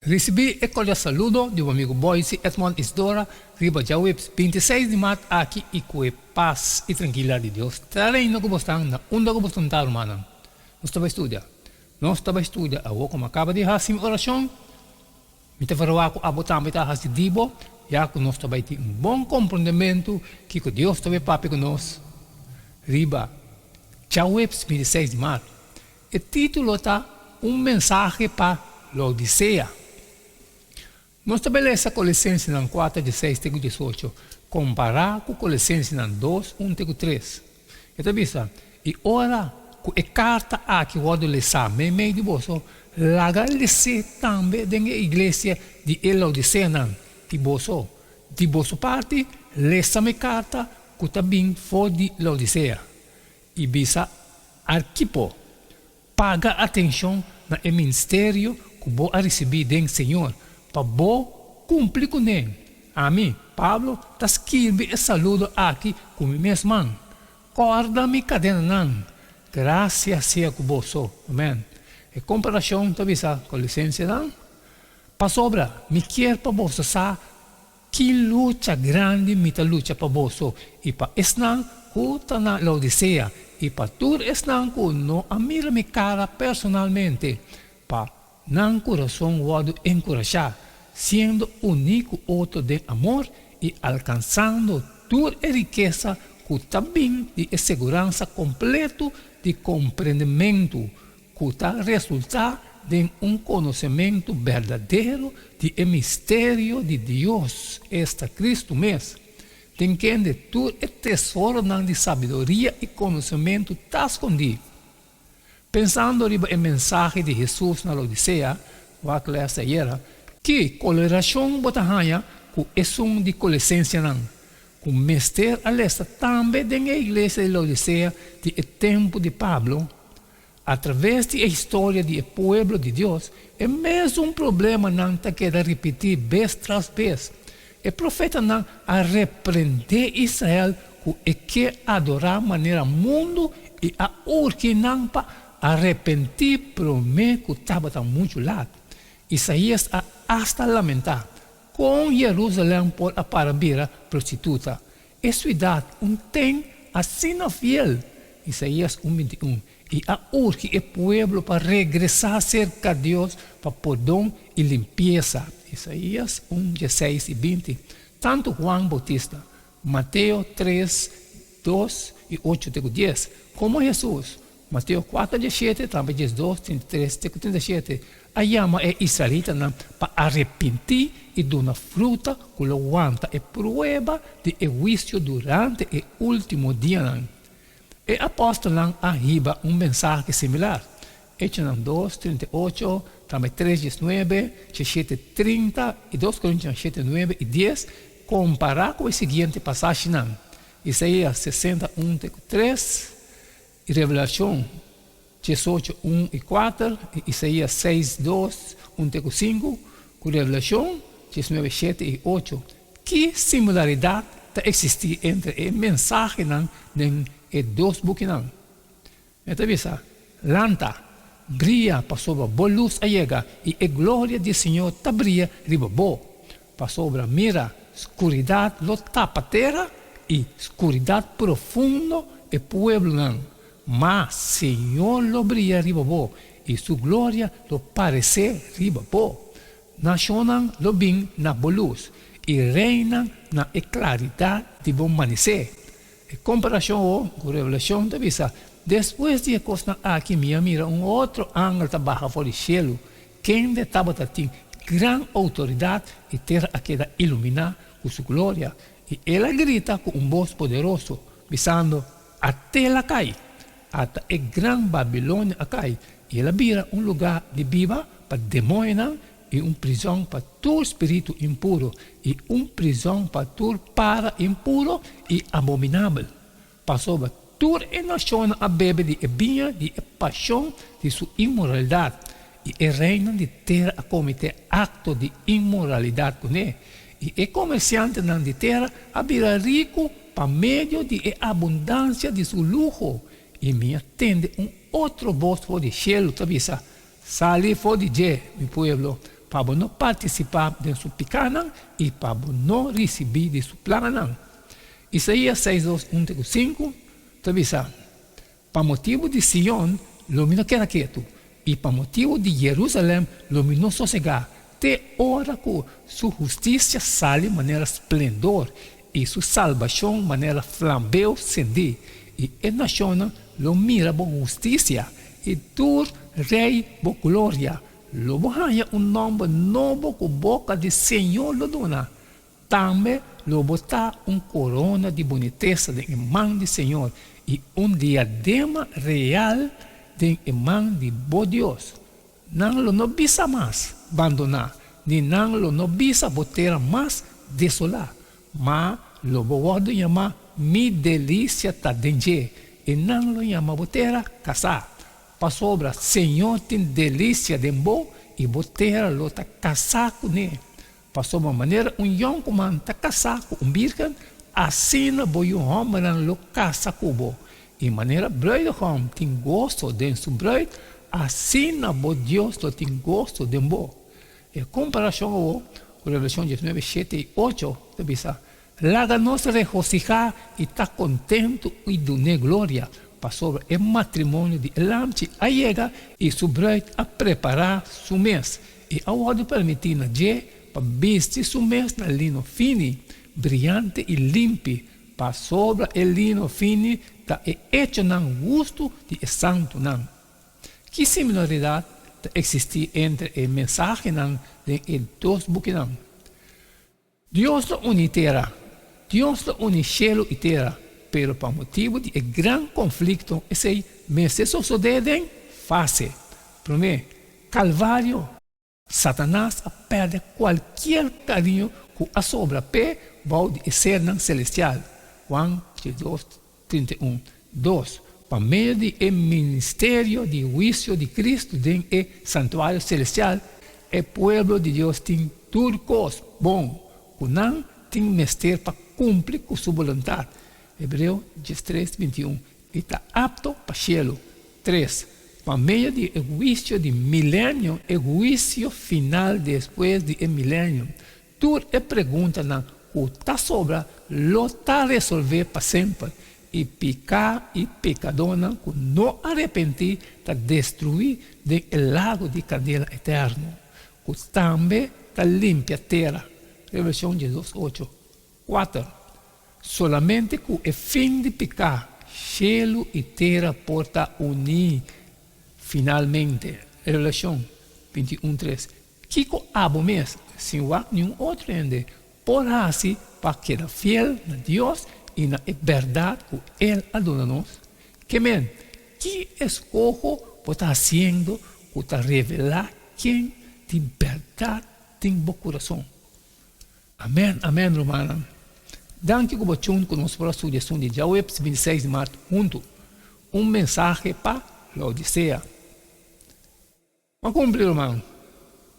Recebi e cordial saludo de um amigo Boise Edmond Isdora, riba de 26 de março aqui e com paz e tranquilidade de Deus. Trarei no que você na onda que você está humana. Nós estamos estudando. Nós estamos estudando a como acaba de fazer oração. Me te fará a botar me tá fazer dibo, já que nós estamos ter bom compreendimento que Deus está papi conosco. Riba de 26 de março. O título está mensagem para Laodicea. Nós estabelecemos a Colossenses 4, 16, 18, comparar com Colossenses 2, 1, 3. Então, e ora, com a carta aqui, o do exame, meio de bolso, lagar-lhe também da igreja de Laodicea, de bolso parte, lê-me carta, que também foi de Laodicea. E bisa, Arquipo, paga atenção no ministério que vou receber do Senhor, para vou cumprir com ele. A mim, Pablo, está escrevendo e saludo aqui com minha mesma. Corda-me cadena não. Graças seja com você. Amém. E comparação, está vista, com licença, não? Para sobra, me quer para você, sabe? Que luta grande me está luta para você. E para esnan, que está na Laodicea. E para tu esnan, que não amira me cara personalmente. Para não coração vado encorajar, sendo único outro de amor e alcançando tua riqueza que também de segurança completo de compreendimento que está resultar de conhecimento verdadeiro de mistério de Deus, este Cristo mesmo. Tem que de tu tesouro de sabedoria e conhecimento está escondido. Pensando em mensagem de Jesus na Laodicea, a classe era que coloração botahanha com esum de Colossenses não, com mestre alesta também da igreja de Laodicea de tempo de Pablo, através da história do povo de Deus, é mesmo problema não que queda repetir vez tras vez. O profeta não a repreender Israel que adorar maneira mundo e a urque não para arrepentir promete que estava muito lado. Isaías hasta lamentar com Jerusalém por a parabira prostituta. É cidade tem assim fiel. Isaías 1:21. E a urge o povo para regressar cerca de Deus para perdão e limpeza. Isaías 1:16 e 20. Tanto Juan Bautista, Mateus 3, 2 e 8 e 10, como Jesus. Mateus 4, 17, também 12, 33, 37. A chama é israelita para arrepentir e dar fruta que aguanta e prova de juízo durante o último dia. E apóstolo arriba mensagem similar. Hechos 2, 38, também 3, 19, 17, 30 e 2 Coríntios 7, 9 e 10, comparar com a seguinte passagem. Isaías 61, 3, e Revelação 18, 1 e 4, e Isaías 6, 2, 1 e 5, com Revelação 19, 7 e 8. Que similaridade existe entre a mensagem e dois buques? Então, lanta, brilha para sobre boa luz a chega, e a glória do Senhor está brilha riba boa. Para sobre mira, escuridade lo tapa terra, e escuridade profunda e pueblo não. Mas Senhor lo brilha riba bo, e sua glória lo parecer riba bo. Nacionam lo bem na boa luz, e reinam na claridade de bom amanhecer. Em comparação com a revelação da vista, depois de costa aqui mira outro anjo trabalha fora do céu, quem estava tem grande autoridade e terra a queda iluminar com sua glória, e ela grita com voz poderoso, visando até ela cai. Até a grande Babilônia cai, e ela vira lugar de viva para demônios e prisão para todo espírito impuro e prisão para todo para impuro e abominável. Para sobre toda a nação a bebe de vinho de paixão de sua imoralidade e reina de terra a cometer acto de imoralidade com ele. E o comerciante de terra a vira rico para meio de abundância de seu luxo. E me atende outro voz for de cielo, tabisa. Sali for de je, mi pueblo, para não participar de sua picana e para não receber de sua plana. Isaías 6:2-1-5, avisa, para motivo de Sion, lo não quer quieto, e para motivo de Jerusalém, lo não sossegar, até hora que sua justiça sale de maneira esplendor, e sua salvação de maneira flambeu cendi, e a nação lo mira por justiça, e tu, rei, por glória, lo bohanha nome novo com boca de Senhor lo dona. Também lo botar corona de boniteza de mão de Senhor e diadema real de mão de bom Deus. Não lo não bisa mais abandonar, nem não lo não bisa botar mais desolar, mas lo boado chama mi delícia ta dengue e não lo chama botar casar. Para sobra, Senhor tem delícia de bom e botar lo ta casar com ele. Passou uma maneira, young man ta casar com birkan, assim na boi homem lo casa cubo. E maneira, bruid hom tem gosto de seu bruid, assim na boi Deus lo tem gosto de bom. E comparação com Revelação 19, 7 e 8, bisa, laga nos regocijar e está contento e donar glória. Passou o matrimônio de Elam que chega e seu bruid a preparar seu mês. E a hora permitir na para vestir seu mês na lino fino, brilhante e limpo, para sobre o lino fino, está hecho num gosto de santo não. Que similaridade existe entre o mensagem e dois buques não? Deus lo une terra, Deus lo une cielo e terra, pero por motivo de grande conflito, esse mês sucede fácil. Primeiro, Calvário. Satanás perde qualquer carinho com a sobra pé de ser celestial. Juan 2:31. 2. Por meio do ministério de juízo de Cristo dentro do santuário celestial, o povo de Deus tem tudo coisa bom, que não tem mestre para cumprir com sua vontade. Hebreu 13:21. E está apto para o cielo. 3. Por meio do juízo de milênio, o juízo final depois do milênio. Tudo é pergunta que está sobra, lo está resolver para sempre. E pecar e pecadona que não arrepentir, está destruir do lago de candela eterno. Que também está limpa a terra. Revelação 18:8. 4. Solamente com o fim de pecar, cielo e terra porta unir. Finalmente, Revelação 21:3. Kiko abo mesmo, sem nenhum outro ende, por assim, para quedar fiel a Deus e na verdade que Ele adora-nos. Que men, que escojo por estar fazendo, por estar revelar quem de verdade tem bom coração. Amém, amém, romana. Danke por conosco para a sugestão de Jawebs 26 de março, junto. Mensagem para a Odisseia. Mas cumprir, irmão.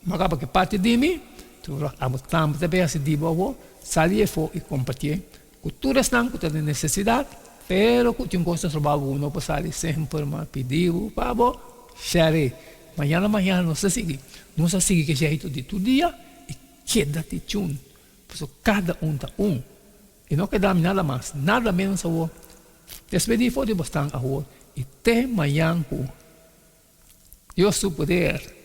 Mas que parte de mim, tu estamos também a se dizer, sair e compartilhar. Culturas não que tem necessidade, pero que tem coisas para uno para sair sempre, mas pediu, para share. Amanhã não se sigue. Não se sigue que jeito de tu dia e queda-te chun. Porque cada está E não queda nada mais, nada menos a você. Despedir foi de bastante a você. E até amanhã, Deus seu poder.